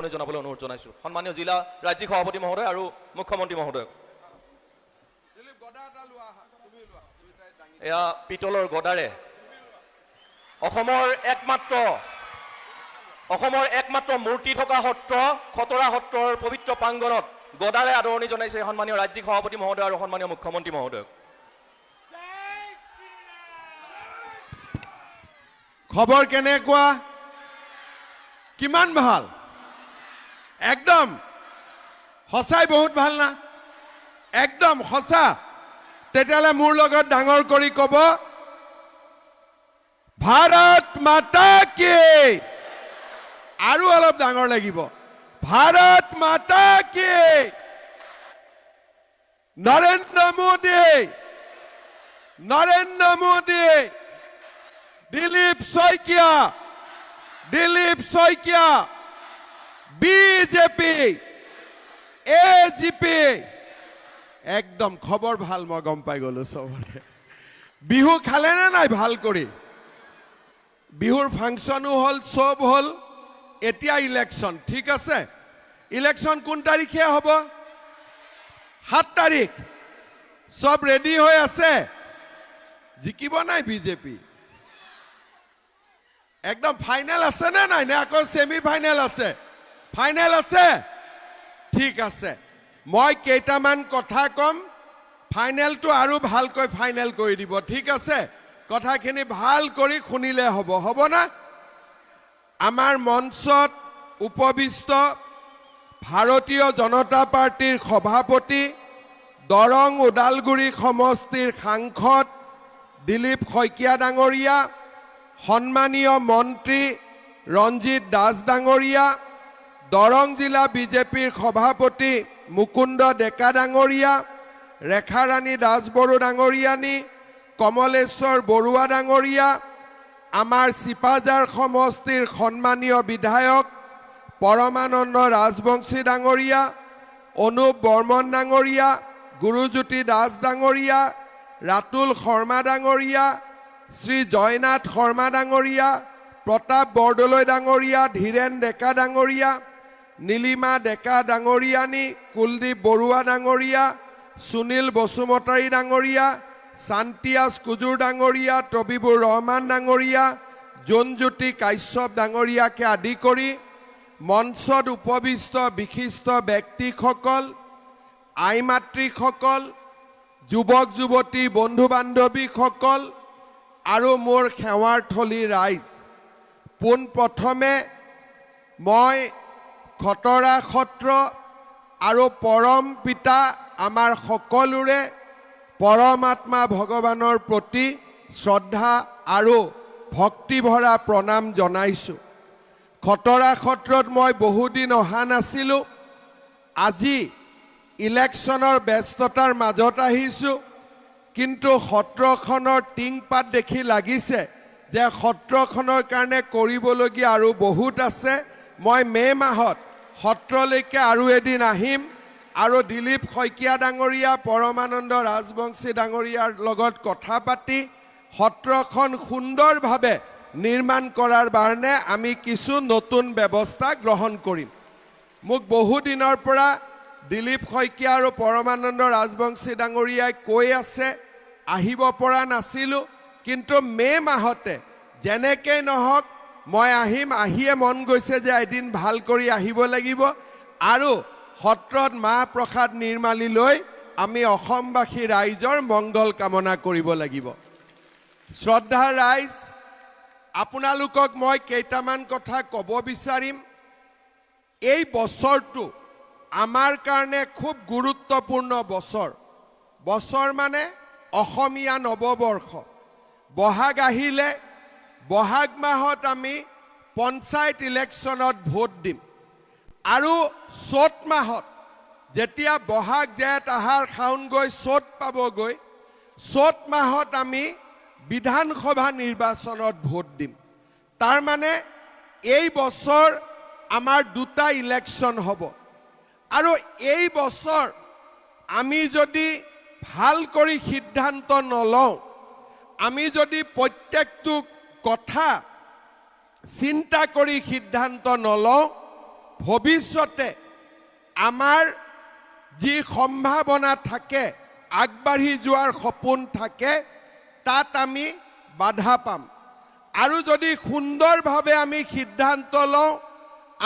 আদৰণি জনাবলৈ অনুৰোধ জনাইছোঁ সন্মানীয় জিলা ৰাজ্যিক সভাপতি মহোদয় আৰু মুখ্যমন্ত্ৰী মহোদয়ক। এয়া পিতলৰ গদাৰে অসমৰ একমাত্ৰ মূৰ্তি থকা সত্ৰ খতৰা সত্ৰৰ পবিত্ৰ প্ৰাংগণত গদাৰে আদৰণি জনাইছে সন্মানীয় ৰাজ্যিক সভাপতি মহোদয় আৰু সন্মানীয় মুখ্যমন্ত্ৰী মহোদয়ক। খবৰ কেনেকুৱা? কিমান ভাল? একদম সঁচাই বহুত ভাল না? একদম সঁচা? তেতিয়াহ'লে মোৰ লগত ডাঙৰ কৰি ক'ব, ভাৰত মাতা কি। আৰু অলপ ডাঙৰ লাগিব, ভাৰত মাতা কি। Narendra Modi, Dilip Saikia, BJP, AGP. একদম খবৰ ভাল, মই গম পাই গলো চবৰে। বিহু খালে নে নাই ভাল কৰি? বিহুৰ ফাংচনো হ'ল, চব হ'ল। এতিয়া ইলেকশ্যন, ঠিক আছে। ইলেকশ্যন কোন তাৰিখে হ'ব? 7 তাৰিখ। চব ৰেডি হৈ আছে? জিকিব নাই বিজেপি? একদম ফাইনেল আছে নে নাই, নে আকৌ ছেমি ফাইনেল আছে? ফাইনেল আছে, ঠিক আছে। মই কেইটামান কথা কম, ফাইনেলটো আৰু ভালকৈ ফাইনেল কৰি দিব, ঠিক আছে। কথাখিনি ভাল কৰি শুনিলে হ'ব না? আমাৰ মঞ্চত উপবিষ্ট ভাৰতীয় জনতা পাৰ্টিৰ সভাপতি, দৰং ওদালগুৰি সমষ্টিৰ সাংসদ দিলীপ শইকীয়া ডাঙৰীয়া, সন্মানীয় মন্ত্ৰী ৰঞ্জিত দাস ডাঙৰীয়া, দৰং জিলা বিজেপিৰ সভাপতি মুকুন্দ ডেকা ডাঙৰীয়া, ৰেখাৰাণী দাসবড়ো ডাঙৰীয়ানী, কমলেশ্বৰ বৰুৱা ডাঙৰীয়া, আমাৰ চিপাঝাৰ সমষ্টিৰ সন্মানীয় বিধায়ক পৰমানন্দ ৰাজবংশী ডাঙৰীয়া, অনুপ বৰ্মন ডাঙৰীয়া, গুৰুজ্যোতি দাস ডাঙৰীয়া, ৰাতুল শৰ্মা ডাঙৰীয়া, শ্ৰী জয়নাথ শৰ্মা ডাঙৰীয়া, প্ৰতাপ বৰদলৈ ডাঙৰীয়া, ধীৰেন ডেকা ডাঙৰীয়া, নীলিমা ডেকা ডাঙৰীয়ানী, কুলদীপ বৰুৱা ডাঙৰীয়া, সুনীল বসুমতাৰী ডাঙৰীয়া, শান্তিয়াছ কুজুৰ ডাঙৰীয়া, তবিবুৰ ৰহমান ডাঙৰীয়া, জোনজ্যোতি কাশ্যপ ডাঙৰীয়াকে আদি কৰি মঞ্চত উপবিষ্ট বিশিষ্ট ব্যক্তিসকল, আই মাতৃসকল, যুৱক যুৱতী, বন্ধু বান্ধৱীসকল আৰু মোৰ সেৱাৰ থলী ৰাইজ, পোনপ্ৰথমে মই খতৰা সত্ৰ আৰু পৰম পিতা আমাৰ সকলোৰে পৰমাত্মা ভগৱানৰ প্ৰতি শ্ৰদ্ধা আৰু ভক্তিভৰা প্ৰণাম জনাইছোঁ। খতৰা সত্ৰত মই বহুদিন অহা নাছিলোঁ। আজি ইলেকশ্যনৰ ব্যস্ততাৰ মাজত আহিছোঁ, কিন্তু সত্ৰখনৰ টিংপাত দেখি লাগিছে যে সত্ৰখনৰ কাৰণে কৰিবলগীয়া আৰু বহুত আছে। মই মে' মাহত সত্ৰলৈকে আৰু এদিন আহিম আৰু দিলীপ শইকীয়া ডাঙৰীয়া, পৰমানন্দ ৰাজবংশী ডাঙৰীয়াৰ লগত কথা পাতি সত্ৰখন সুন্দৰভাৱে নিৰ্মাণ কৰাৰ কাৰণে আমি কিছু নতুন ব্যৱস্থা গ্ৰহণ কৰিম। মোক বহুদিনৰ পৰা দিলীপ শইকীয়া আৰু পৰমানন্দ ৰাজবংশী ডাঙৰীয়াই কৈ আছে, আহিব পৰা নাছিলোঁ, কিন্তু মে' মাহতে যেনেকৈ নহওক মই আহিম। আহিয়ে মন গৈছে যে এদিন ভাল কৰি আহিব লাগিব আৰু সত্ৰত মাহ প্ৰসাদ নিৰ্মালি লৈ আমি অসমবাসী ৰাইজৰ মংগল কামনা কৰিব লাগিব। শ্ৰদ্ধা ৰাইজ, আপোনালোকক মই কেইটামান কথা ক'ব বিচাৰিম। এই বছৰটো আমাৰ কাৰণে খুব গুৰুত্বপূৰ্ণ বছৰ মানে অসমীয়া নৱবৰ্ষ। বহাগ আহিলে, বহাগ মাহত আমি পঞ্চায়ত ইলেকশ্যনত ভোট দিম আৰু চ'ত মাহত যেতিয়া বহাগ জেঠ আহাৰ শাওণ গৈ চ'ত পাবগৈ, চ'ত মাহত আমি বিধানসভা নিৰ্বাচনত ভোট দিম। তাৰ মানে এই বছৰ আমাৰ দুটা ইলেকশ্যন হ'ব আৰু এই বছৰ আমি যদি ভাল কৰি সিদ্ধান্ত নলওঁ, আমি যদি প্ৰত্যেকটো কথা চিন্তা কৰি সিদ্ধান্ত নলওঁ, ভৱিষ্যতে আমাৰ যি সম্ভাৱনা থাকে আগবাঢ়ি যোৱাৰ সপোন থাকে তাত আমি বাধা পাম আৰু যদি সুন্দৰভাৱে আমি সিদ্ধান্ত লওঁ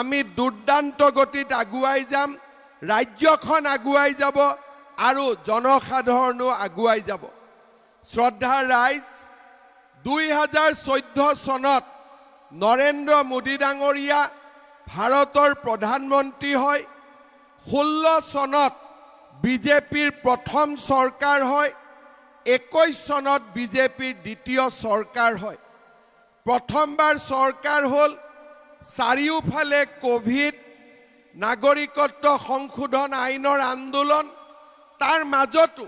আমি দুৰ্দান্ত গতিত আগুৱাই যাম ৰাজ্যখন আগুৱাই যাব আৰু জনসাধাৰণো আগুৱাই যাব শ্ৰদ্ধাৰ ৰাইজ 2014 চনত নৰেন্দ্ৰ মোদী ডাঙৰীয়া ভাৰতৰ প্ৰধানমন্ত্ৰী হয় 16 চনত বিজেপিৰ প্ৰথম চৰকাৰ হয় 21 চনত বিজেপিৰ দ্বিতীয় চৰকাৰ হয় প্ৰথমবাৰ চৰকাৰ হ'ল চাৰিওফালে কোভিড নাগৰিকত্ব সংশোধন আইনৰ আন্দোলন তাৰ মাজতো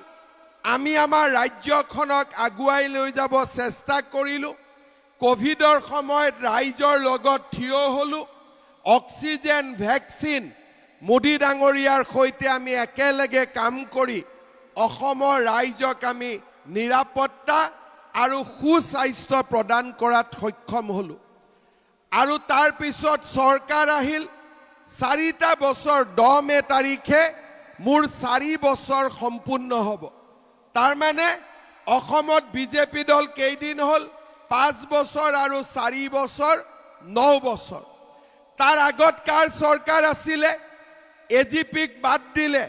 আমি আমাৰ ৰাজ্যখনক আগুৱাই লৈ যাব চেষ্টা কৰিলোঁ কোভিডৰ সময়ত ৰাইজৰ লগত থিয় হ'লোঁ অক্সিজেন ভেকচিন মোদী ডাঙৰীয়াৰ সৈতে আমি একেলগে কাম কৰি অসমৰ ৰাইজক আমি নিৰাপত্তা আৰু সুস্বাস্থ্য প্ৰদান কৰাত সক্ষম হ'লোঁ আৰু তাৰ পিছত চৰকাৰ আহিল 4টা বছৰ 10 মে তাৰিখে মোৰ 4 বছৰ সম্পূৰ্ণ হ'ব তাৰ মানে অসমত বিজেপি দল কেইদিন হ'ল 5 বছৰ আৰু 4 বছৰ 9 বছৰ তাৰ আগত কাৰ চৰকাৰ আছিলে এজিপিক বাদ দিলে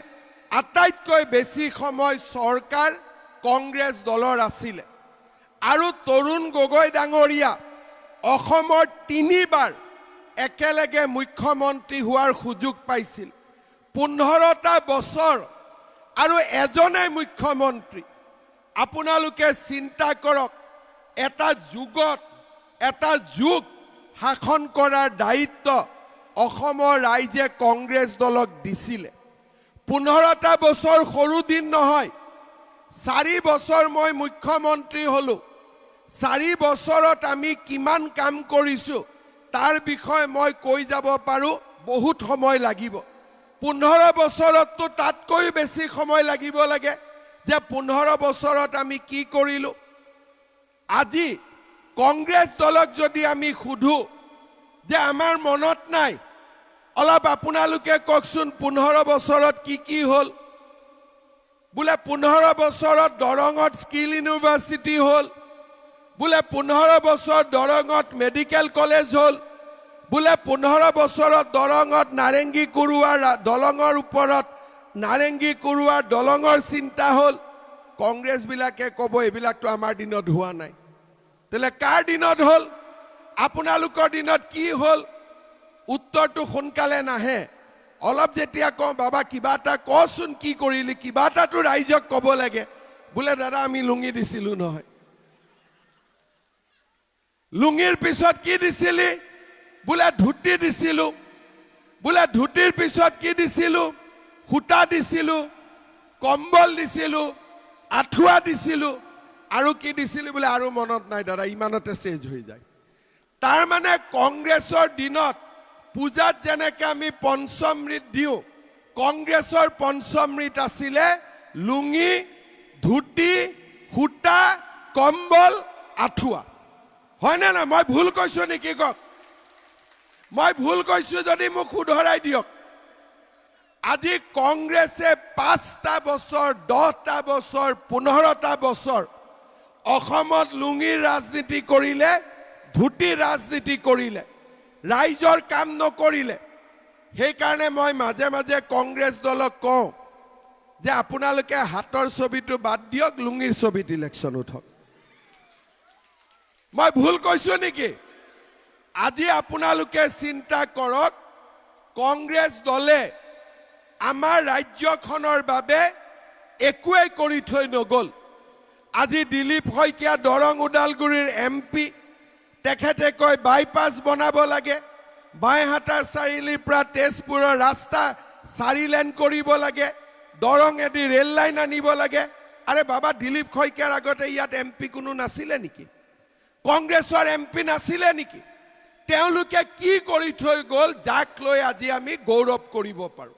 আটাইতকৈ বেছি সময় চৰকাৰ কংগ্ৰেছ দলৰ আছিলে আৰু তৰুণ গগৈ ডাঙৰীয়া অসমৰ 3বাৰ একেলগে মুখ্যমন্ত্ৰী হোৱাৰ সুযোগ পাইছিল 15টা বছৰ আৰু এজনে মুখ্যমন্ত্ৰী আপোনালোকে চিন্তা কৰক এটা যুগত এটা যুগ শাসন কৰাৰ দায়িত্ব অসমৰ ৰাইজে কংগ্ৰেছ দলক দিছিলে 15টা বছৰ সৰু দিন নহয় 4 বছৰ মই মুখ্যমন্ত্ৰী হলো 4 বছৰত আমি কিমান কাম কৰিছো তাৰ বিষয়ে মই কৈ যাব পাৰো বহুত সময় লাগিব 15 বছৰততো তাতকৈ বেছি সময় লাগিব লাগে যে 15 বছৰত আমি কি কৰিলো আজি কংগ্ৰেছ দলক যদি আমি সুধো যে আমাৰ মনত নাই অলপ আপোনালোকে কওকচোন 15 বছৰত কি হ'ল বুলে 15 বছৰত দৰঙত স্কিল ইউনিভাৰ্চিটি হ'ল বুলে 15 বছৰ দৰঙত মেডিকেল কলেজ হ'ল বুলে 15 বছৰত দৰঙত নাৰেংগী কুৰুৱাৰ দলঙৰ ওপৰত নাৰেংগী কুৰুৱাৰ দলঙৰ চিন্তা হ'ল কংগ্ৰেছ বিলাকে ক'ব এইবিলাকতো আমাৰ দিনত হোৱা নাই তেলে কাৰ দিনত হ'ল আপোনালোকৰ দিনত কি হ'ল উত্তৰটো সোনকালে নাহে অলপ যেতিয়া কওঁ বাবা কিবা এটা কচোন কি কৰিলি কিবা এটাতো ৰাইজক ক'ব লাগে বুলে দাদা আমি লুঙি দিছিলো নহয় লুঙিৰ পিছত কি দিছিলি বুলে ধুতি দিছিলো বুলে ধুতিৰ পিছত কি দিছিলো খুটা দিছিলো কম্বল দিছিলো আঠুৱা দিছিলো আৰু কি দিছিলি বুলে আৰু মনত নাই দাদা ইমানতে চেজ হৈ যায় তাৰ মানে কংগ্ৰেছৰ দিনত পূজাত যেনেকৈ আমি পঞ্চমৃত দিওঁ কংগ্ৰেছৰ পঞ্চমৃত আছিলে লুঙি ধুতি খুটা কম্বল আঠুৱা হয়নে না মই ভুল কৈছো নেকি কওক মই ভুল কৈছো যদি মোক শুধৰাই দিয়ক আজি কংগ্ৰেছে 5টা বছৰ 10টা বছৰ 15টা বছৰ অসমত লুঙিৰ ৰাজনীতি কৰিলে ধুতিৰ ৰাজনীতি কৰিলে ৰাইজৰ কাম নকৰিলে সেইকাৰণে মই মাজে মাজে কংগ্ৰেছ দলক কওঁ যে আপোনালোকে হাতৰ ছবিটো বাদ দিয়ক লুঙিৰ ছবিত ইলেকশ্যন উঠক মই ভুল কৈছো নেকি আজি আপোনালোকে চিন্তা কৰক কংগ্ৰেছ দলে আমাৰ ৰাজ্যখনৰ বাবে একোৱেই কৰি থৈ নগল আজি দিলীপ শইকীয়া দৰং ওদালগুৰিৰ এমপি তেখেতে কয় বাইপাছ বনাব লাগে বাইহাটা চাৰিআলিৰ পৰা তেজপুৰৰ ৰাস্তা 4 লেন কৰিব লাগে দৰঙেদি ৰেল লাইন আনিব লাগে আৰে বাবা দিলীপ শইকীয়াৰ আগতে ইয়াত এমপি কোনো নাছিলে নেকি কংগ্ৰেছৰ এমপি নাছিলে নেকি তেওঁলোকে কি কৰি থৈ গ'ল যাক লৈ আজি আমি গৌৰৱ কৰিব পাৰো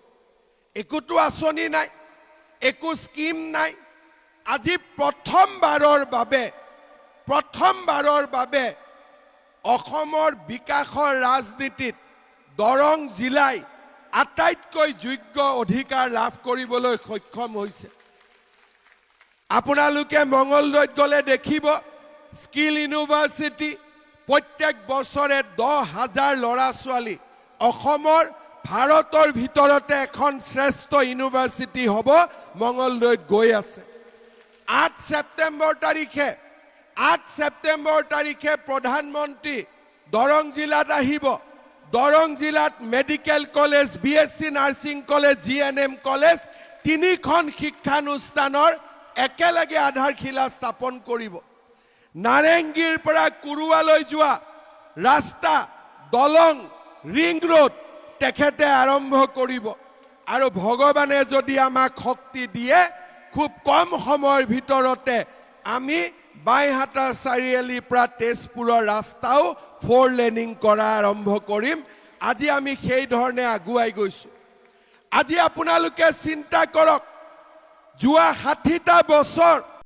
একোটো আঁচনি নাই একো স্কিম নাই আজি প্ৰথমবাৰৰ বাবে অসমৰ বিকাশৰ ৰাজনীতিত দৰং জিলাই আটাইতকৈ যোগ্য অধিকাৰ লাভ কৰিবলৈ সক্ষম হৈছে। আপোনালোকে মঙলদৈত গ'লে দেখিব স্কিল ইউনিভাৰ্চিটি প্ৰত্যেক বছৰে 10,000 ল'ৰা ছোৱালী অসমৰ ভাৰতৰ ভিতৰতে এখন শ্ৰেষ্ঠ ইউনিভাৰ্চিটি হ'ব মঙলদৈত গৈ আছে। 8 ছেপ্টেম্বৰ তাৰিখে প্ৰধানমন্ত্ৰী দৰং জিলাত আহিব। দৰং জিলাত medical college, BSc nursing college, GNM college, 3খন শিক্ষানুষ্ঠানৰ একেলগে আধাৰশিলা স্থাপন কৰিব। নাৰেংগীৰ পৰা কুৰুৱালৈ যোৱা ৰাস্তা, দলং, ৰিং ৰোড তেখেতে আৰম্ভ কৰিব। আৰু ভগৱানে যদি আমাক শক্তি দিয়ে, খুব কম সময়ৰ ভিতৰতে আমি বাইহাটা চাৰিআলিৰ পৰা তেজপুৰৰ ৰাস্তাও 4 লেনিং কৰা আৰম্ভ কৰিম। আজি আমি সেই ধৰণে আগুৱাই গৈছো। আজি আপোনালোকে চিন্তা কৰক, যোৱা 60টা বছৰ